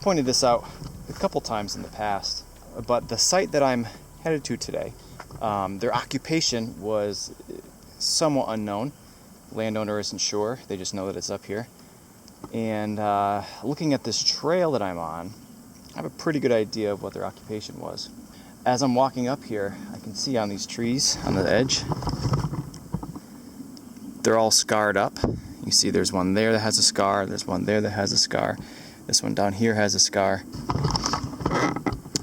pointed this out a couple times in the past, but the site that I'm headed to today, their occupation was somewhat unknown. Landowner isn't sure, they just know that it's up here. And looking at this trail that I'm on, I have a pretty good idea of what their occupation was. As I'm walking up here, I can see on these trees on the edge, they're all scarred up. You see there's one there that has a scar, there's one there that has a scar, this one down here has a scar.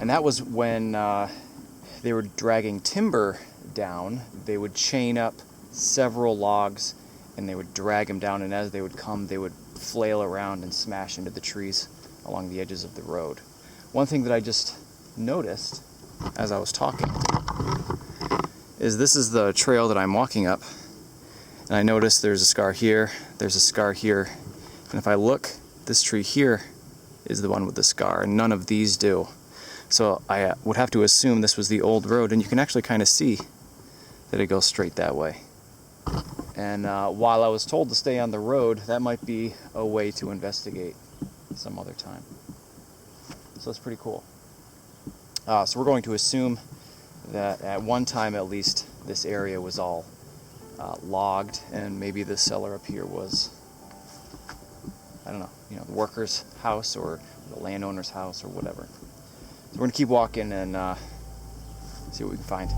And that was when they were dragging timber down. They would chain up several logs and they would drag them down, and as they would come, they would flail around and smash into the trees along the edges of the road. One thing that I just noticed as I was talking is this is the trail that I'm walking up, and I noticed there's a scar here, there's a scar here, and if I look, this tree here is the one with the scar, and none of these do. So I would have to assume this was the old road, and you can actually kind of see that it goes straight that way. And while I was told to stay on the road, that might be a way to investigate some other time. So that's pretty cool. So we're going to assume that at one time at least this area was all logged, and maybe the cellar up here was, I don't know, the worker's house or the landowner's house or whatever. So we're going to keep walking and see what we can find.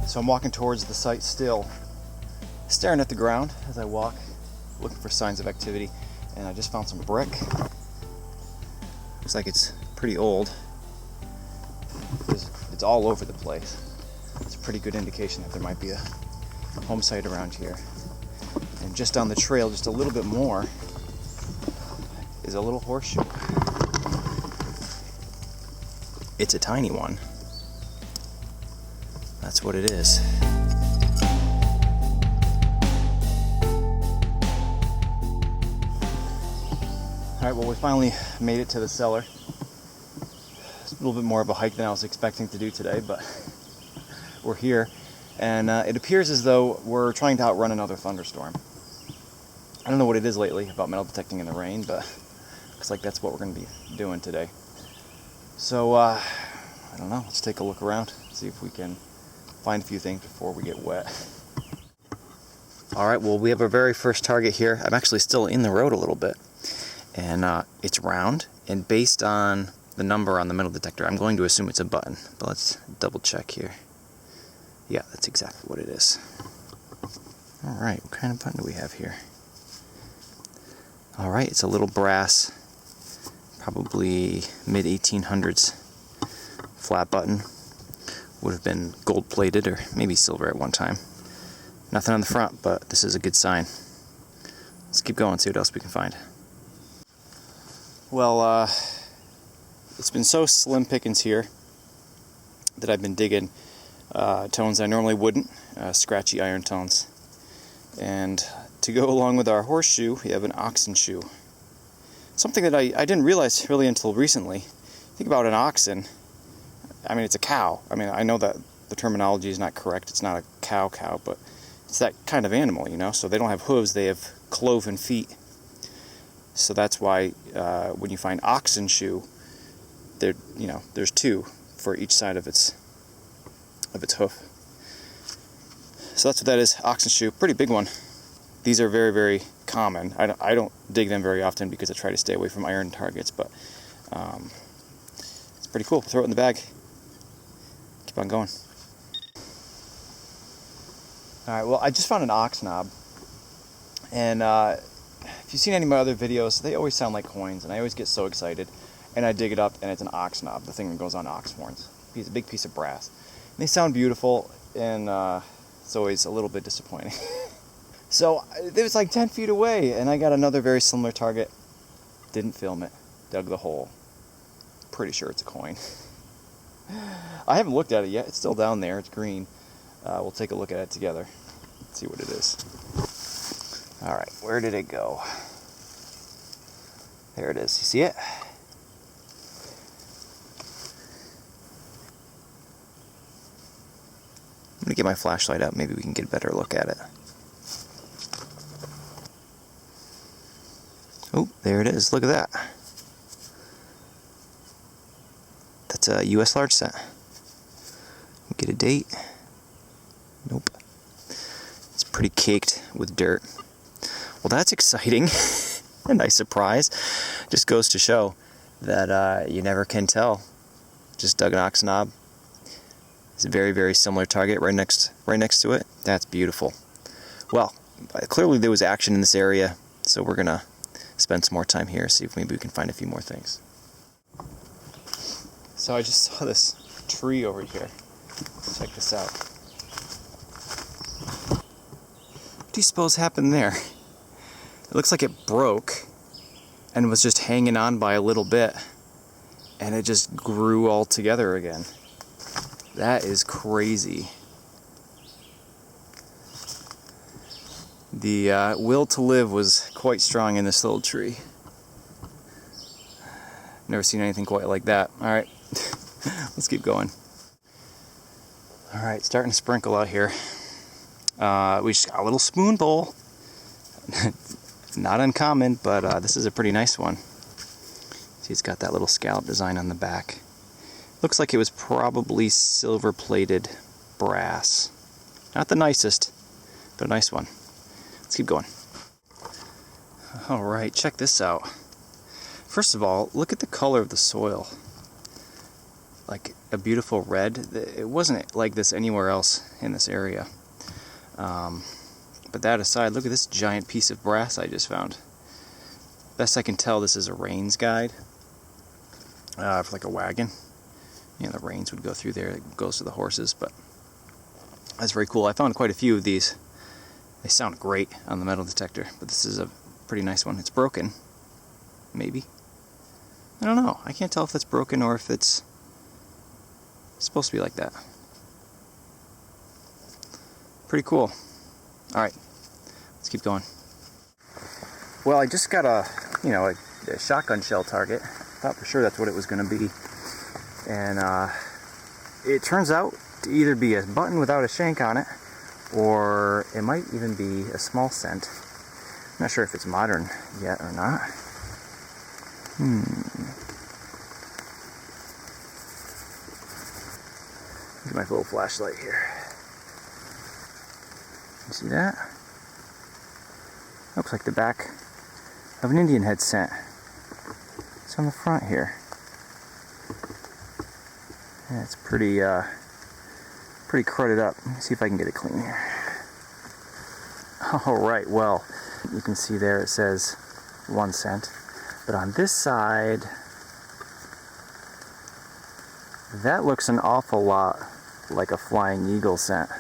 So I'm walking towards the site still, staring at the ground as I walk, looking for signs of activity, and I just found some brick. Looks like it's pretty old. It's all over the place. It's a pretty good indication that there might be a home site around here. And just down the trail, just a little bit more, is a little horseshoe. It's a tiny one. That's what it is. Alright, well, we finally made it to the cellar. It's a little bit more of a hike than I was expecting to do today, but we're here. And it appears as though we're trying to outrun another thunderstorm. I don't know what it is lately about metal detecting in the rain, but looks like that's what we're going to be doing today. So, I don't know, let's take a look around, see if we can find a few things before we get wet. Alright, well, we have our very first target here. I'm actually still in the road a little bit. And it's round, and based on the number on the metal detector, I'm going to assume it's a button. But let's double check here. Yeah, that's exactly what it is. Alright, what kind of button do we have here? Alright, it's a little brass, probably mid-1800s flat button. Would have been gold-plated or maybe silver at one time. Nothing on the front, but this is a good sign. Let's keep going, see what else we can find. Well, it's been so slim pickings here that I've been digging tones I normally wouldn't, scratchy iron tones. And to go along with our horseshoe, we have an oxen shoe. Something that I didn't realize really until recently. Think about an oxen. I mean, it's a cow. I mean, I know that the terminology is not correct. It's not a cow, but it's that kind of animal, So they don't have hooves, they have cloven feet. So that's why when you find oxen shoe, there's two for each side of its hoof. So that's what that is, oxen shoe. Pretty big one. These are very, very common. I don't dig them very often because I try to stay away from iron targets, but it's pretty cool. Throw it in the bag. Keep on going. Alright, well, I just found an ox knob, and if you've seen any of my other videos, they always sound like coins, and I always get so excited, and I dig it up, and it's an ox knob, the thing that goes on ox horns. It's a big piece of brass. And they sound beautiful, and it's always a little bit disappointing. So it was like 10 feet away, and I got another very similar target. Didn't film it. Dug the hole. Pretty sure it's a coin. I haven't looked at it yet. It's still down there. It's green. We'll take a look at it together. See what it is. Alright, where did it go? There it is. You see it? I'm gonna get my flashlight out. Maybe we can get a better look at it. Oh, there it is. Look at that. That's a US large scent. Get a date. Nope. It's pretty caked with dirt. Well, that's exciting. A nice surprise. Just goes to show that you never can tell. Just dug an ox knob. It's a very, very similar target right next to it. That's beautiful. Well, clearly there was action in this area, so we're gonna spend some more time here, see if maybe we can find a few more things. So I just saw this tree over here. Check this out. What do you suppose happened there? It looks like it broke and was just hanging on by a little bit, and it just grew all together again. That is crazy. The will to live was quite strong in this little tree. Never seen anything quite like that. Alright, let's keep going. Alright, starting to sprinkle out here. We just got a little spoon bowl. Not uncommon, but this is a pretty nice one. See, it's got that little scallop design on the back. Looks like it was probably silver-plated brass. Not the nicest, but a nice one. Let's keep going. Alright, check this out. First of all, look at the color of the soil. Like a beautiful red. It wasn't like this anywhere else in this area. But that aside, look at this giant piece of brass I just found. Best I can tell, this is a reins guide for like a wagon. You know, the reins would go through there. It goes to the horses, but that's very cool. I found quite a few of these. They sound great on the metal detector, but this is a pretty nice one. It's broken, maybe. I don't know. I can't tell if it's broken or if it's supposed to be like that. Pretty cool. Alright, let's keep going. Well, I just got a shotgun shell target. Thought for sure that's what it was going to be. And it turns out to either be a button without a shank on it, or it might even be a small scent. I'm not sure if it's modern yet or not. Get my little flashlight here. You see that? Looks like the back of an Indian head scent. It's on the front here. Yeah, it's pretty crudded up. Let me see if I can get it clean here. Alright, well, you can see there it says 1 cent. But on this side, that looks an awful lot like a flying eagle scent.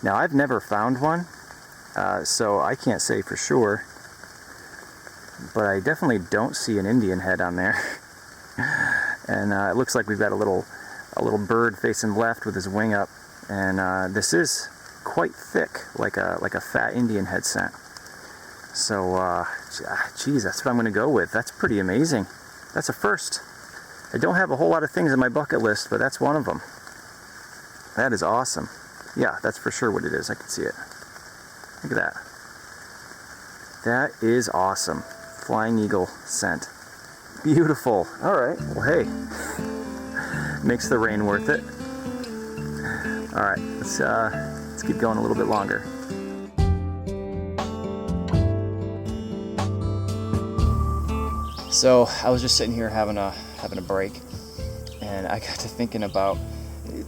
Now, I've never found one, so I can't say for sure, but I definitely don't see an Indian head on there. And it looks like we've got a little bird facing left with his wing up, and this is quite thick, like a fat Indian head scent. So, geez, that's what I'm going to go with. That's pretty amazing. That's a first. I don't have a whole lot of things on my bucket list, but that's one of them. That is awesome. Yeah, that's for sure what it is. I can see it. Look at that. That is awesome. Flying eagle scent. Beautiful. All right. Well, hey, makes the rain worth it. All right. Let's keep going a little bit longer. So I was just sitting here having a break, and I got to thinking about.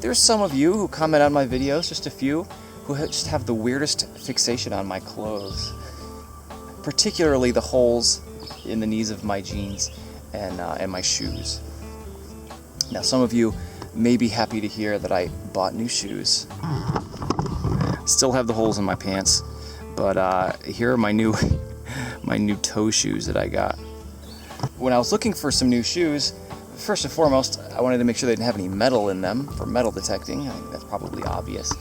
There's some of you who comment on my videos, just a few, who just have the weirdest fixation on my clothes. Particularly the holes in the knees of my jeans and my shoes. Now, some of you may be happy to hear that I bought new shoes. Still have the holes in my pants, but here are my new toe shoes that I got. When I was looking for some new shoes, first and foremost, I wanted to make sure they didn't have any metal in them for metal detecting. I think that's probably obvious.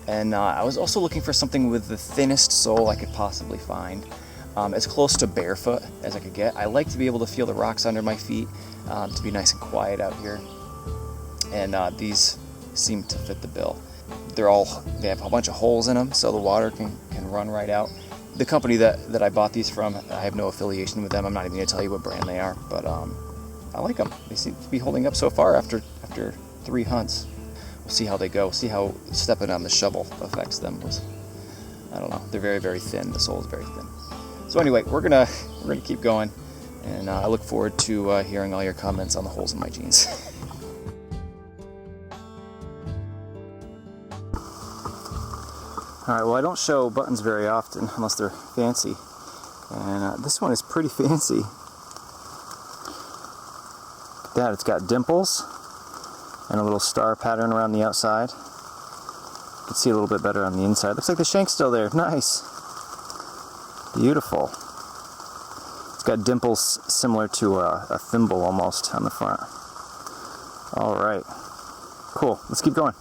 And I was also looking for something with the thinnest sole I could possibly find. as close to barefoot as I could get. I like to be able to feel the rocks under my feet, to be nice and quiet out here. And these seem to fit the bill. They have a bunch of holes in them, so the water can run right out. The company that I bought these from, I have no affiliation with them. I'm not even going to tell you what brand they are, but I like them. They seem to be holding up so far after 3 hunts. We'll see how they go. See how stepping on the shovel affects them. I don't know. They're very, very thin. The sole is very thin. So anyway, we're gonna keep going, and I look forward to hearing all your comments on the holes in my jeans. All right. Well, I don't show buttons very often unless they're fancy, and this one is pretty fancy. Look at that. It's got dimples and a little star pattern around the outside. You can see a little bit better on the inside. Looks like the shank's still there. Nice. Beautiful. It's got dimples similar to a thimble almost on the front. All right. Cool. Let's keep going.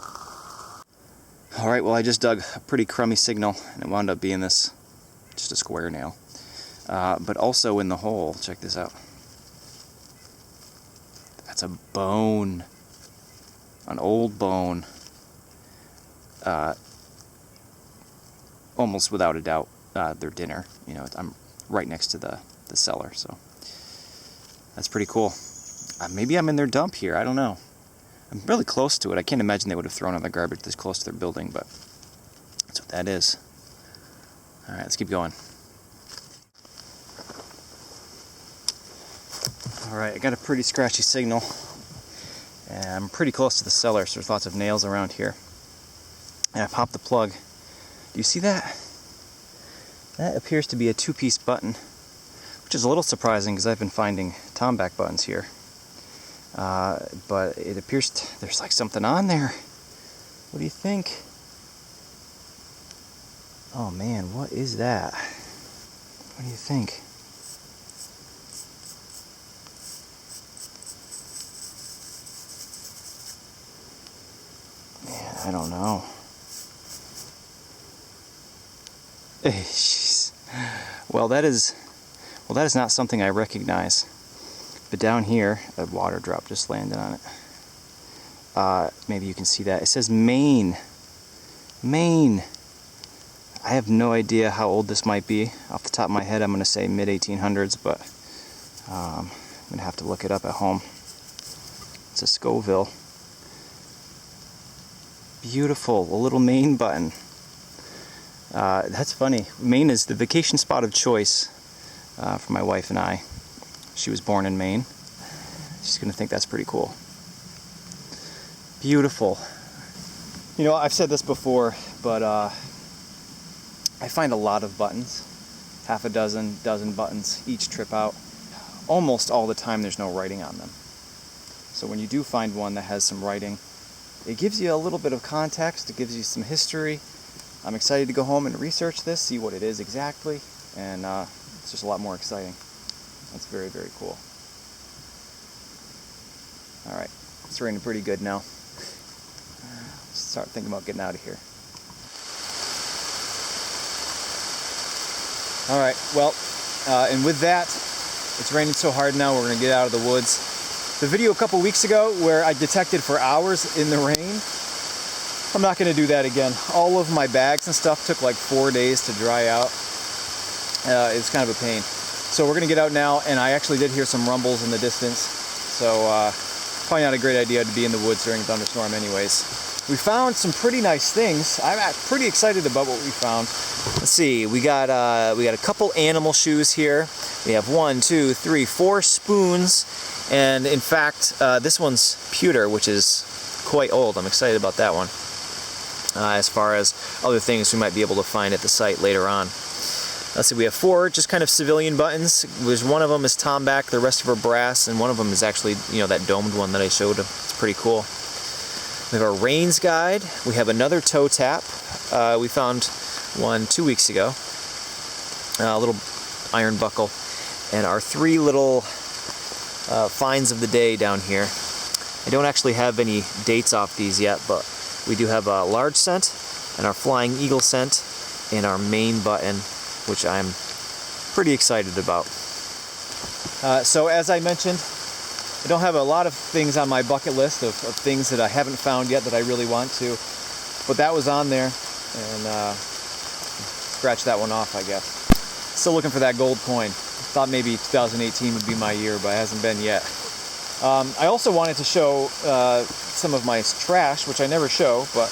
All right. Well, I just dug a pretty crummy signal, and it wound up being just a square nail. But also in the hole, check this out. That's a bone. An old bone. Almost without a doubt, their dinner. You know, I'm right next to the cellar, so that's pretty cool. Maybe I'm in their dump here. I don't know. I'm really close to it. I can't imagine they would have thrown out the garbage this close to their building, but that's what that is. All right, let's keep going. All right, I got a pretty scratchy signal. And I'm pretty close to the cellar, so there's lots of nails around here. And I popped the plug. Do you see that? That appears to be a 2-piece button, which is a little surprising because I've been finding tomback buttons here. But it appears there's like something on there. What do you think? Oh man, what is that? What do you think? I don't know. Well, that is not something I recognize. But down here, a water drop just landed on it. Maybe you can see that. It says Maine. Maine. I have no idea how old this might be. Off the top of my head, I'm going to say mid-1800s, but I'm going to have to look it up at home. It's a Scoville. Beautiful, a little Maine button. That's funny. Maine is the vacation spot of choice for my wife and I. She was born in Maine. She's going to think that's pretty cool. Beautiful. You know, I've said this before, but I find a lot of buttons. Half a dozen buttons each trip out. Almost all the time there's no writing on them. So when you do find one that has some writing, it gives you a little bit of context, it gives you some history. I'm excited to go home and research this, see what it is exactly, and it's just a lot more exciting. That's very, very cool. Alright, it's raining pretty good now. Let's start thinking about getting out of here. Alright, well, and with that, it's raining so hard now we're going to get out of the woods. The video a couple weeks ago where I detected for hours in the rain, I'm not going to do that again. All of my bags and stuff took like 4 days to dry out. It's kind of a pain. So we're going to get out now, and I actually did hear some rumbles in the distance. So probably not a great idea to be in the woods during a thunderstorm anyways. We found some pretty nice things. I'm pretty excited about what we found. Let's see, we got a couple animal shoes here. We have 1, 2, 3, 4 spoons. And in fact, this one's pewter, which is quite old. I'm excited about that one. As far as other things we might be able to find at the site later on. Let's see, we have 4 just kind of civilian buttons. There's one of them is tomback, the rest of are brass, and one of them is actually, you know, that domed one that I showed him. It's pretty cool. We have our Rains guide. We have another toe tap. We found one 2 weeks ago. A little iron buckle. And our 3 little finds of the day down here. I don't actually have any dates off these yet, but we do have a large scent and our flying eagle scent and our main button, which I'm pretty excited about. So as I mentioned, I don't have a lot of things on my bucket list of things that I haven't found yet that I really want to, but that was on there, and scratch that one off, I guess. Still looking for that gold coin. Thought maybe 2018 would be my year, but it hasn't been yet. I also wanted to show some of my trash, which I never show, but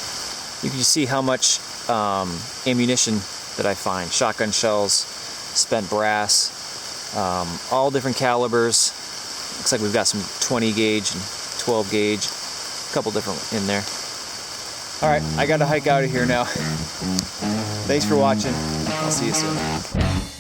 you can see how much ammunition that I find. Shotgun shells, spent brass, all different calibers. Looks like we've got some 20 gauge and 12 gauge, a couple different in there. All right, I gotta hike out of here now. Thanks for watching. I'll see you soon.